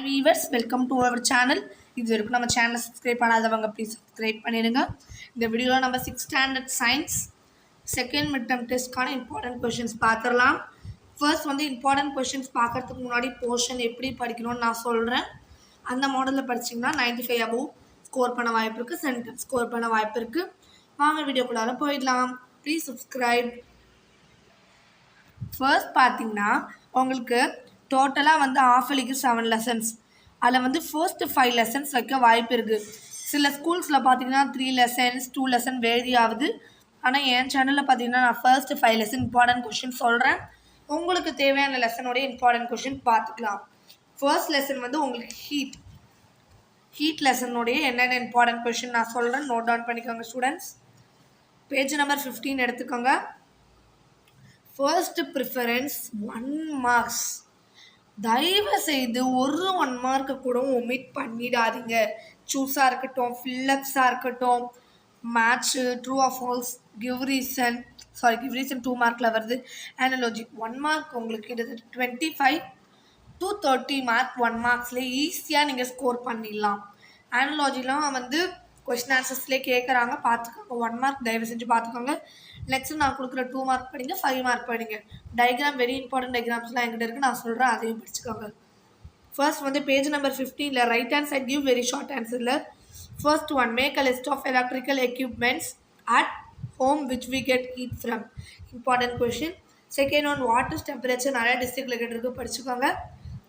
Viewers welcome to our channel. இது வரைக்கும் நம்ம சேனலை சப்ஸ்கிரைப் பண்ணாதவங்க ப்ளீஸ் சப்ஸ்கிரைப் பண்ணிடுங்க. இந்த வீடியோவில் நம்ம 6th standard science second mid term டெஸ்ட்கான இம்பார்ட்டன்ட் கொஷின்ஸ் பார்த்துடலாம். ஃபர்ஸ்ட் இம்பார்ட்டன்ட் கொஷின்ஸ் பார்க்கறதுக்கு முன்னாடி போர்ஷன் எப்படி படிக்கணும்னு நான் சொல்கிறேன். அந்த மாடலில் படிச்சிங்கன்னா 95 அபோவ் ஸ்கோர் பண்ண வாய்ப்பு இருக்குது, சென்டம் ஸ்கோர் பண்ண வாய்ப்பு இருக்குது. வாங்க வீடியோக்குள்ளார போயிடலாம். Please subscribe. ஃபர்ஸ்ட் பார்த்தீங்கன்னா உங்களுக்கு டோட்டலாக ஆஃப் அலிக்கு 7 லெசன்ஸ். அதில் ஃபர்ஸ்ட் 5 லெசன்ஸ் வைக்க வாய்ப்பு இருக்குது. சில ஸ்கூல்ஸில் பார்த்தீங்கன்னா 3 லெசன்ஸ் 2 லெசன் வேரி ஆகுது. ஆனால் என் சேனலில் பார்த்தீங்கன்னா நான் ஃபர்ஸ்ட் 5 லெசன் இம்பார்ட்டன்ட் கொஷின் சொல்கிறேன். உங்களுக்கு தேவையான லெசனோடைய இம்பார்ட்டன்ட் கொஷின் பார்த்துக்கலாம். ஃபர்ஸ்ட் லெசன் உங்களுக்கு ஹீட் லெசனுடைய என்னென்ன இம்பார்ட்டன்ட் கொஷின் நான் சொல்கிறேன். நோட் டவுன் பண்ணிக்கோங்க ஸ்டூடெண்ட்ஸ். பேஜ் நம்பர் 15 எடுத்துக்கோங்க. First preference 1 marks. தயவு செய்து ஒரு 1 மார்க்கு கூட ஒமிட் பண்ணிடாதீங்க. சூஸாக இருக்கட்டும், ஃபில்லப்ஸாக இருக்கட்டும், match, true or false, give reason 2 மார்க்கில் வருது. அனாலஜி 1 மார்க் உங்களுக்கு கிட்டத்தட்ட 25 to 30 மார்க் 1 மார்க்ஸில் ஈஸியாக நீங்கள் ஸ்கோர் பண்ணிடலாம். அனாலஜிலாம் கொஸ்டின் ஆன்சர்ஸ்லேயே கேட்குறாங்க, பார்த்துக்கோங்க. 1 மார்க் தயவு செஞ்சு பார்த்துக்கோங்க. நெக்ஸ்ட் நான் கொடுக்குற 2 மார்க் படிங்க, 5 மார்க் படிங்க. டயக்ராம் வெரி இம்பார்ட்டன்ட் டயக்ராம்ஸ்லாம் எங்கிட்ட இருக்குது, நான் சொல்கிறேன், அதையும் படிச்சுக்கோங்க. First page number 15 right hand side give very short ஆன்சரில் first one make a list of electrical equipments at home which we get heat from. Important question. Second one what is temperature, நிறைய டிஸ்ட்ரிக்டில் கேட்டிருக்கு, படிச்சுக்கோங்க.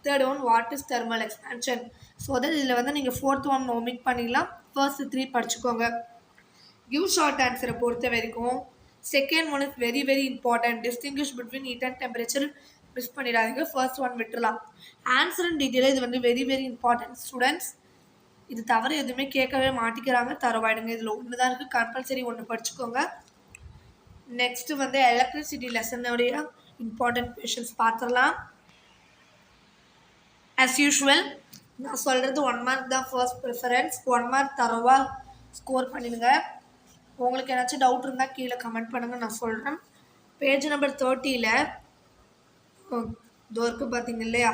Third one what is thermal expansion. So இதில் நீங்கள் fourth one omit பண்ணிடலாம். First 3 படிச்சுக்கோங்க. Give short ஆன்சரை பொறுத்த வரைக்கும் second one is very very important. Distinguish between heat and temperature miss பண்ணிடாதீங்க. ஃபர்ஸ்ட் ஒன் விட்டுலாம். ஆன்சர் அண்ட் டீட்டெயிலாக இது வெரி வெரி இம்பார்ட்டன்ட் ஸ்டூடெண்ட்ஸ். இது தவிர எதுவுமே கேட்கவே மாட்டிக்கிறாங்க, தரவாயிடுங்க. இதில் ஒன்று தான் இருக்குது, கம்பல்சரி ஒன்று படிச்சுக்கோங்க. நெக்ஸ்ட்டு எலக்ட்ரிசிட்டி லெசனுடைய இம்பார்ட்டன்ட் கொஷின்ஸ் பார்த்துடலாம். ஆஸ் யூஷுவல் நான் சொல்கிறது 1 மார்க் தான் ஃபர்ஸ்ட் ப்ரிஃபரன்ஸ். 1 மார்க் தரவாக ஸ்கோர் பண்ணிடுங்க. உங்களுக்கு ஏதாச்சும் டவுட் இருந்தால் கீழே கமெண்ட் பண்ணுங்கள், நான் சொல்கிறேன். பேஜ் நம்பர் 30 இருக்குது பார்த்தீங்க இல்லையா,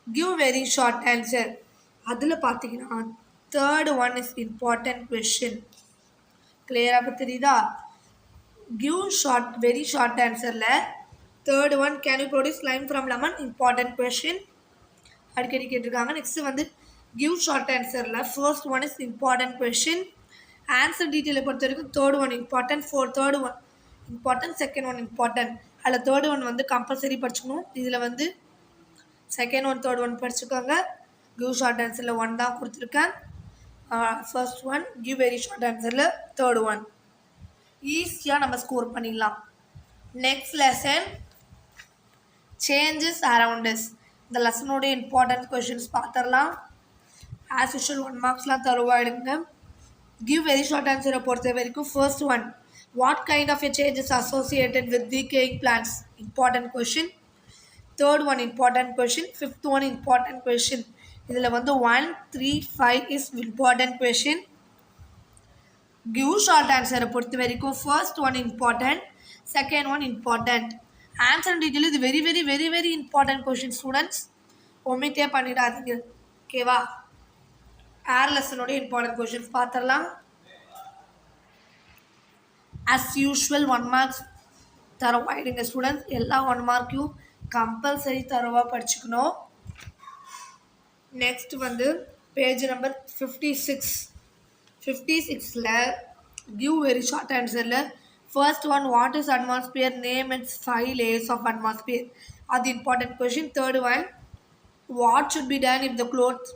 கிவ் வெரி ஷார்ட் ஆன்சர். அதில் பார்த்தீங்கன்னா third one is important question. கிளியராக தெரியுதா? கிவ் வெரி ஷார்ட் ஆன்சரில் third one can you produce lime from lemon, important question அடிக்கடி கேட்டிருக்காங்க. நெக்ஸ்ட்டு கிவ் ஷார்ட் ஆன்சரில் first one is important question. Answer டீட்டெயிலை பொறுத்த வரைக்கும் third one important, third one important, second one important. அதில் third one compulsory படிச்சுக்கணும். இதில் second one third one படிச்சுக்கோங்க. கிவ் ஷார்ட் ஆன்சரில் 1 தான் கொடுத்துருக்கேன். First one give very short ஆன்சரில் தேர்ட் ஒன். ஈஸியாக நம்ம ஸ்கோர் பண்ணிடலாம். Next lesson changes around us. இந்த லெசனோடைய இம்பார்ட்டன்ட் கொஷின்ஸ் பார்த்துடலாம். ஆஸ் யூஷுவல் 1 மார்க்ஸ்லாம் தருவாயிடுங்க. கிவ் வெரி ஷார்ட் ஆன்சரை பொறுத்த வரைக்கும் first one what kind of a changes associated with decaying plants, important question. Third one important question. Fifth one important question. இதில் 1, 3, 5 is important question. Give short ஆன்சரை பொறுத்த வரைக்கும் first one important, second one important. Answer detail இது very very very very important question students, ஒமிட்டே பண்ணிடாதீங்க, ஓகேவா? Air லெசனோடைய important questions பார்த்துடலாம். ஆஸ் யூஷுவல் 1 மார்க்ஸ் தரவாயிடுங்க ஸ்டூடெண்ட்ஸ். எல்லா 1 மார்க்கையும் கம்பல்சரி தரவாக படிச்சுக்கணும். நெக்ஸ்ட் பேஜ் நம்பர் 56ல் கிவ் வெரி ஷார்ட் ஆன்சரில் first one what is atmosphere, name its 5 layers of atmosphere, அது important question. Third one what should be done if the clothes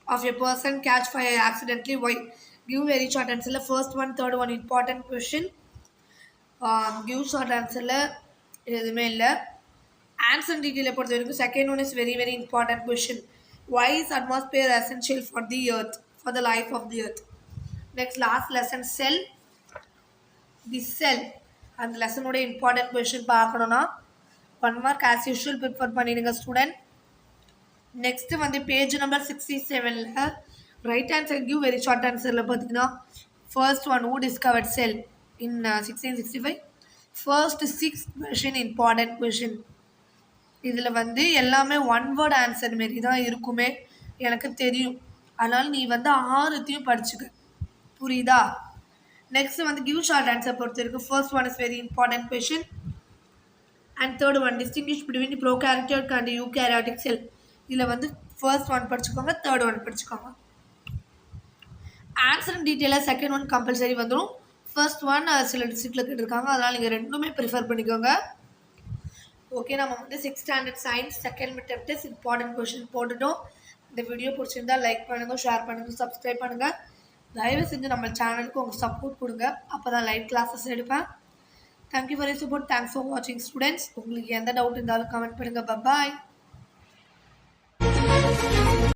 of a person catch fire accidentally, why? Give very short answer. First one third one important question. Give short answer எதுவுமே இல்லை. Answer டீட்டெயிலை பொறுத்த வரைக்கும் second one is very very important question. why is atmosphere essential for the earth, for the life of the earth? Next last lesson cell. the cell அந்த லெசனோடைய important question பார்க்கணுன்னா 1 mark as usual prepare பண்ணிடுங்க student. Next page number 67ல் right hand side give very short ஆன்சரில் பார்த்தீங்கன்னா first one who discovered cell in 1665. ஃபர்ஸ்ட் 6 question important question. இதில் வந்து எல்லாமே ஒன் வேர்ட் ஆன்சர் மாரி தான் இருக்குமே, எனக்கு தெரியும். அதனால் நீ வந்து 6த்தையும் படிச்சுக்க, புரியுதா? நெக்ஸ்ட் வந்து கிவ் ஷார்ட் ஆன்சர் பொறுத்து இருக்குது. First one is very important question. And third one distinguish between prokaryotic and eukaryotic cell. இதில் வந்து ஃபர்ஸ்ட் ஒன் படிச்சுக்கோங்க, தேர்ட் ஒன் படிச்சுக்கோங்க. ஆன்சர் டீட்டெயிலாக செகண்ட் ஒன் கம்பல்சரி வந்துடும். ஃபர்ஸ்ட் ஒன் சில டிஸ்ட்ரிக்டில் கேட்டிருக்காங்க, அதனால் நீங்கள் ரெண்டுமே ப்ரிஃபர் பண்ணிக்கோங்க. ஓகே, நம்ம வந்து 6th standard science second mid test important question போட்டுட்டோம். இந்த வீடியோ பிடிச்சிருந்தா லைக் பண்ணுங்கள், ஷேர் பண்ணுங்கள், சப்ஸ்கிரைப் பண்ணுங்கள். தயவு செஞ்சு நம்ம சேனலுக்கு உங்கள் சப்போர்ட் கொடுங்க, அப்போ தான் லைவ் கிளாஸஸ் எடுப்பேன். Thank you for your support. Thanks for வாட்சிங் ஸ்டூடெண்ட்ஸ். உங்களுக்கு எந்த டவுட் இருந்தாலும் கமெண்ட் பண்ணுங்கள். பாய்.